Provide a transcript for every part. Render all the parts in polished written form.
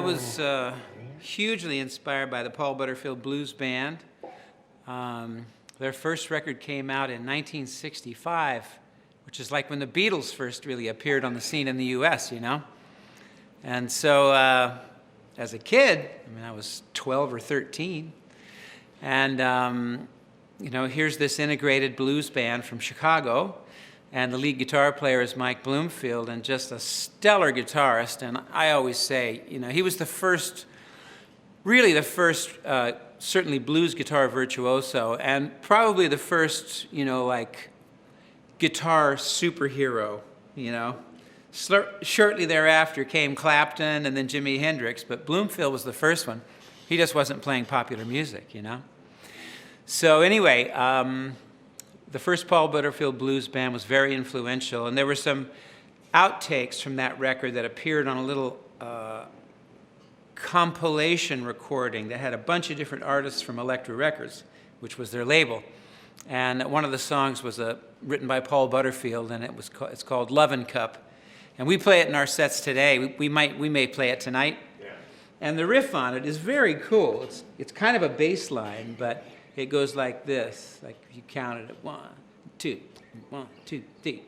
was hugely inspired by the Paul Butterfield Blues Band. Their first record came out in 1965, which is like when the Beatles first really appeared on the scene in the US, you know? And so as a kid, I mean, I was 12 or 13, and you know, here's this integrated blues band from Chicago, and the lead guitar player is Mike Bloomfield, and just a stellar guitarist. And I always say, you know, he was the first, really the first, certainly blues guitar virtuoso, and probably the first, you know, like guitar superhero, you know. Shortly thereafter came Clapton and then Jimi Hendrix, but Bloomfield was the first one. He just wasn't playing popular music, you know. So anyway, the first Paul Butterfield Blues Band was very influential, and there were some outtakes from that record that appeared on a little compilation recording that had a bunch of different artists from Elektra Records, which was their label. And one of the songs was written by Paul Butterfield, and it's called Lovin' Cup. And we play it in our sets today. We may play it tonight. Yeah. And the riff on it is very cool. It's kind of a bass line, but it goes like this, like if you counted it, 1, 2, 1, 2, 3.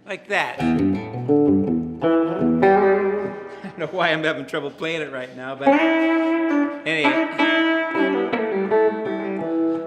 Like that. I don't know why I'm having trouble playing it right now, but anyway.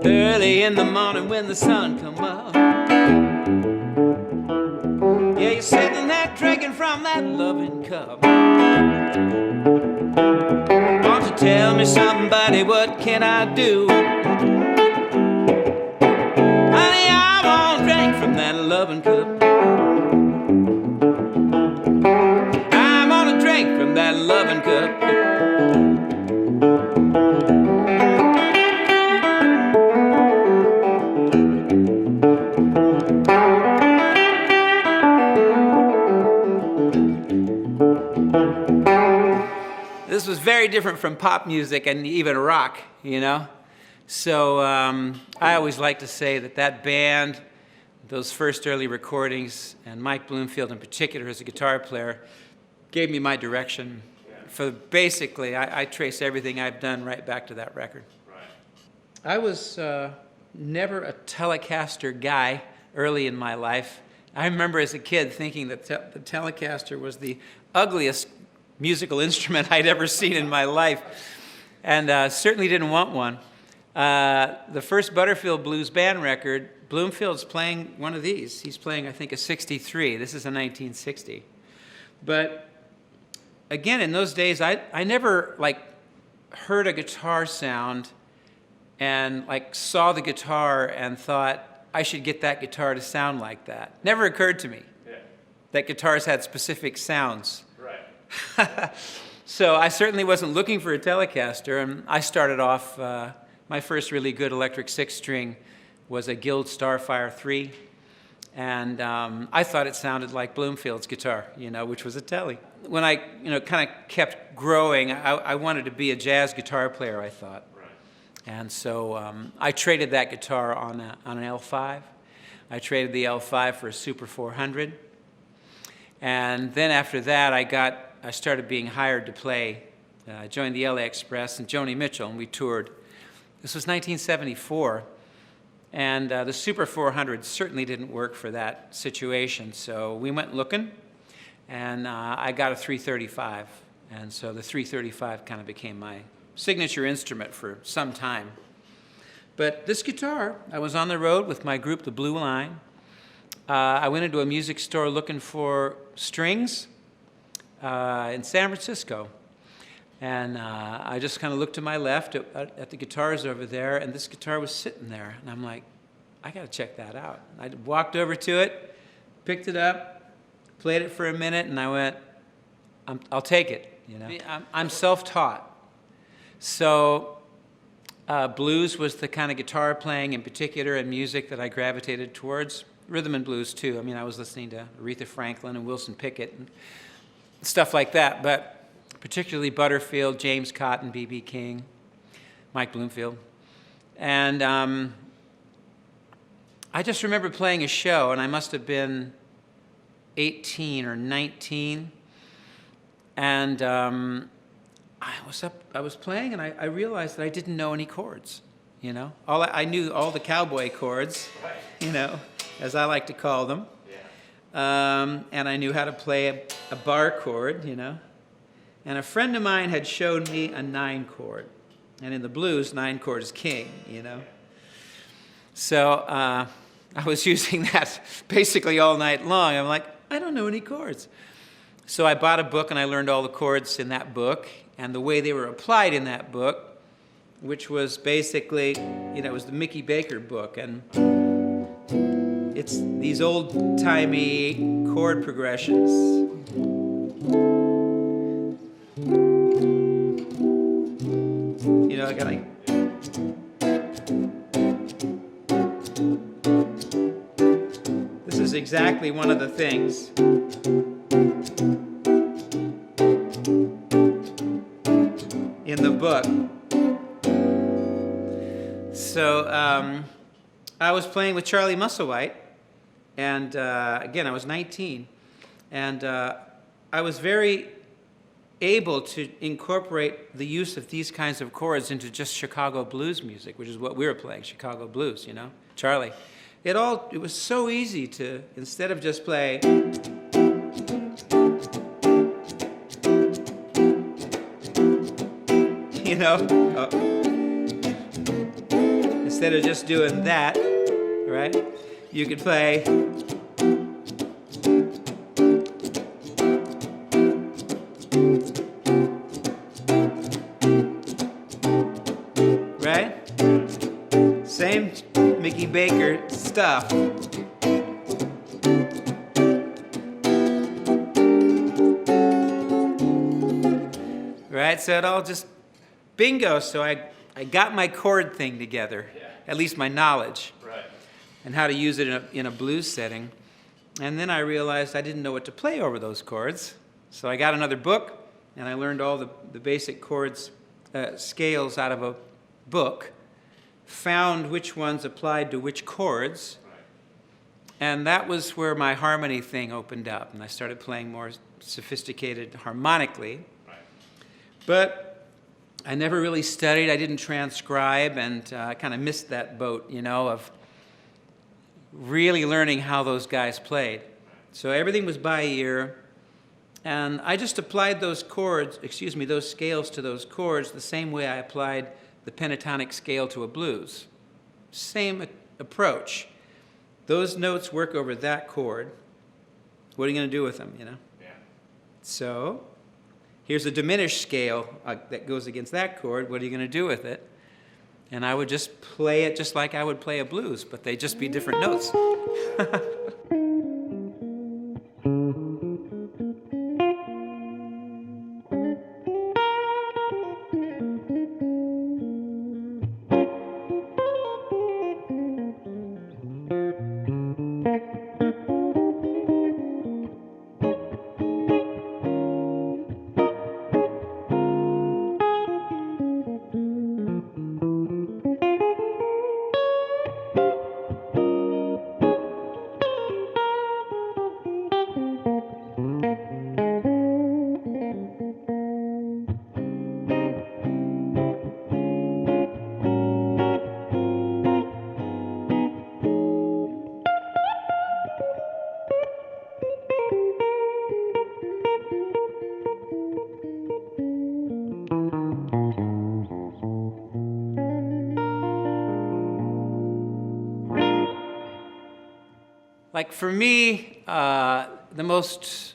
Early in the morning when the sun come up, yeah, you're sitting there drinking from that loving cup. Won't you tell me somebody, what can I do? Honey, I won't drink from that loving cup. I'm gonna drink from that loving cup. This was very different from pop music and even rock, you know? So I always like to say that band, those first early recordings, and Mike Bloomfield in particular as a guitar player, gave me my direction. For basically, I trace everything I've done right back to that record. Right. I was never a Telecaster guy early in my life. I remember as a kid thinking that the Telecaster was the ugliest musical instrument I'd ever seen in my life, and certainly didn't want one. The first Butterfield Blues Band record, Bloomfield's playing one of these. He's playing, I think, a 63. This is a 1960. But again, in those days, I never like heard a guitar sound and like saw the guitar and thought I should get that guitar to sound like that. Never occurred to me that guitars had specific sounds. So I certainly wasn't looking for a Telecaster, and I started off, my first really good electric 6-string was a Guild Starfire 3, and I thought it sounded like Bloomfield's guitar, you know, which was a Tele. When I, you know, kind of kept growing, I wanted to be a jazz guitar player, I thought. Right. And so I traded that guitar on an L5. I traded the L5 for a Super 400. And then after that, I started being hired to play. I joined the LA Express and Joni Mitchell, and we toured. This was 1974, and the Super 400 certainly didn't work for that situation. So we went looking, and I got a 335. And so the 335 kind of became my signature instrument for some time. But this guitar, I was on the road with my group, the Blue Line. I went into a music store looking for strings in San Francisco. And I just kind of looked to my left at the guitars over there, and this guitar was sitting there. And I'm like, I got to check that out. I walked over to it, picked it up, played it for a minute, and I went, I'll take it. You know, I'm self-taught. So blues was the kind of guitar playing in particular and music that I gravitated towards. Rhythm and blues, too. I mean, I was listening to Aretha Franklin and Wilson Pickett and stuff like that, but particularly Butterfield, James Cotton, B.B. King. Mike Bloomfield. And I just remember playing a show, and I must have been 18 or 19. And I was playing, and I realized that I didn't know any chords, you know. I knew all the cowboy chords, you know, as I like to call them. And I knew how to play a bar chord, you know. And a friend of mine had showed me a 9-chord. And in the blues, 9-chord is king, you know. So I was using that basically all night long. I'm like, I don't know any chords. So I bought a book, and I learned all the chords in that book and the way they were applied in that book, which was basically, you know, it was the Mickey Baker book. And it's these old-timey chord progressions. You know, I got like... This is exactly one of the things. In the book. So I was playing with Charlie Musselwhite, and again, I was 19, and I was very able to incorporate the use of these kinds of chords into just Chicago blues music, which is what we were playing, Chicago blues, you know, Charlie. It was so easy to, instead of just play, you know, instead of just doing that, right, you could play, right? Same Mickey Baker stuff. Right, so it all just bingo. So I got my chord thing together, at least my knowledge, right, and how to use it in a blues setting. And then I realized I didn't know what to play over those chords. So I got another book, and I learned all the basic chords, scales out of a book, found which ones applied to which chords, and that was where my harmony thing opened up, and I started playing more sophisticated harmonically. But I never really studied. I didn't transcribe, and I kind of missed that boat, you know, of really learning how those guys played. So everything was by ear, and I just applied those chords, those scales to those chords the same way I applied the pentatonic scale to a blues. Same approach. Those notes work over that chord. What are you going to do with them, you know? Yeah. So here's a diminished scale that goes against that chord. What are you going to do with it? And I would just play it just like I would play a blues, but they'd just be different notes. Like for me, the most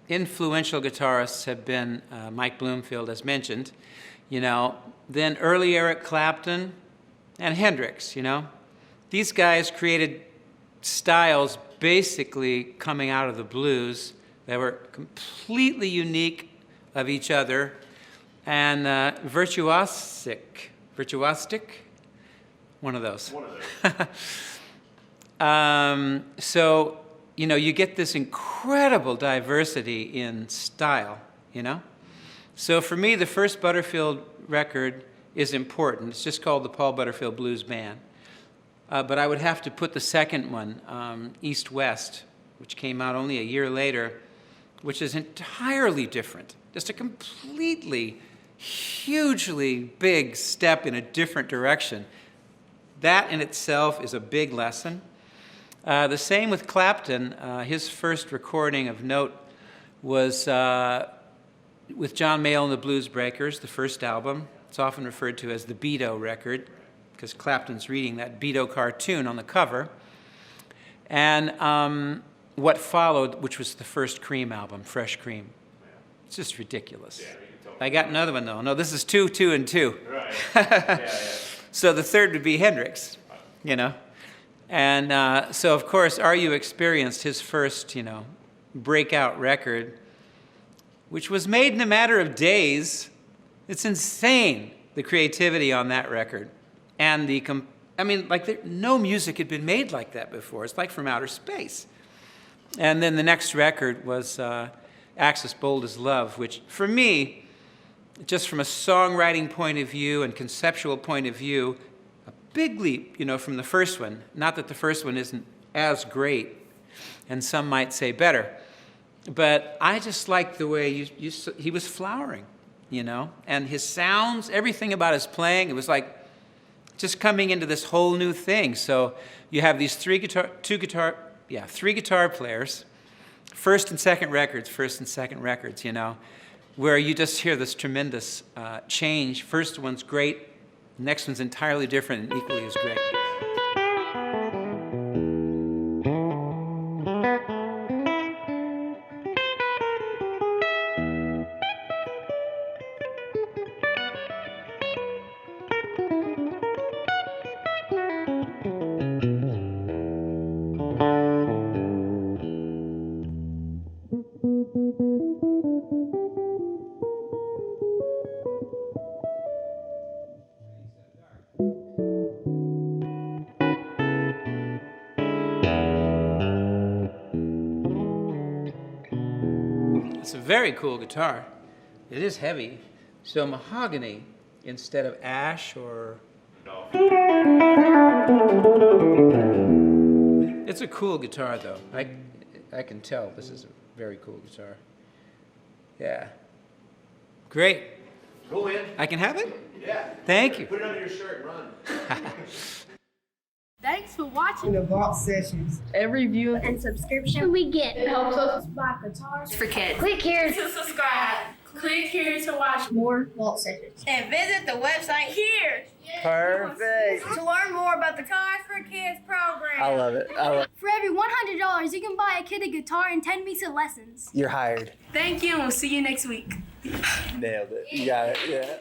influential guitarists have been Mike Bloomfield, as mentioned, you know, then early Eric Clapton and Hendrix, you know. These guys created styles basically coming out of the blues that were completely unique of each other and virtuosic, one of those. One of those. So, you know, you get this incredible diversity in style, you know? So for me, the first Butterfield record is important. It's just called the Paul Butterfield Blues Band. But I would have to put the second one, East-West, which came out only a year later, which is entirely different. Just a completely, hugely big step in a different direction. That in itself is a big lesson. The same with Clapton. His first recording of note was with John Mayall and the Blues Breakers, the first album. It's often referred to as the Beto record, because Clapton's reading that Beto cartoon on the cover. And what followed, which was the first Cream album, Fresh Cream. It's just ridiculous. I got another one, though. No, this is 2, 2, and 2. Right. So the third would be Hendrix, you know. And so, of course, R.U. experienced his first, breakout record, which was made in a matter of days. It's insane, the creativity on that record. And no music had been made like that before. It's like from outer space. And then the next record was Axis Bold as Love, which for me, just from a songwriting point of view and conceptual point of view, a big leap, from the first one. Not that the first one isn't as great, and some might say better. But I just liked the way he was flowering, and his sounds, everything about his playing, it was like just coming into this whole new thing. So you have these three guitar players, first and second records, where you just hear this tremendous change. First one's great, next one's entirely different and equally as great. It's a very cool guitar. It is heavy. So mahogany instead of ash or... No. It's a cool guitar, though. I can tell this is a very cool guitar. Yeah. Great. Cool, man. I can have it? Yeah. Thank you. Put it under your shirt and run. Thanks for watching the Vault Sessions. Every view and subscription we get helps us buy guitars for kids. Click here to subscribe. Click here to watch more Vault Sessions. And visit the website here. Perfect. To learn more about the Guitars for Kids program. I love it. For every $100, you can buy a kid a guitar and 10 weeks of lessons. You're hired. Thank you, and we'll see you next week. Nailed it. You got it. Yeah.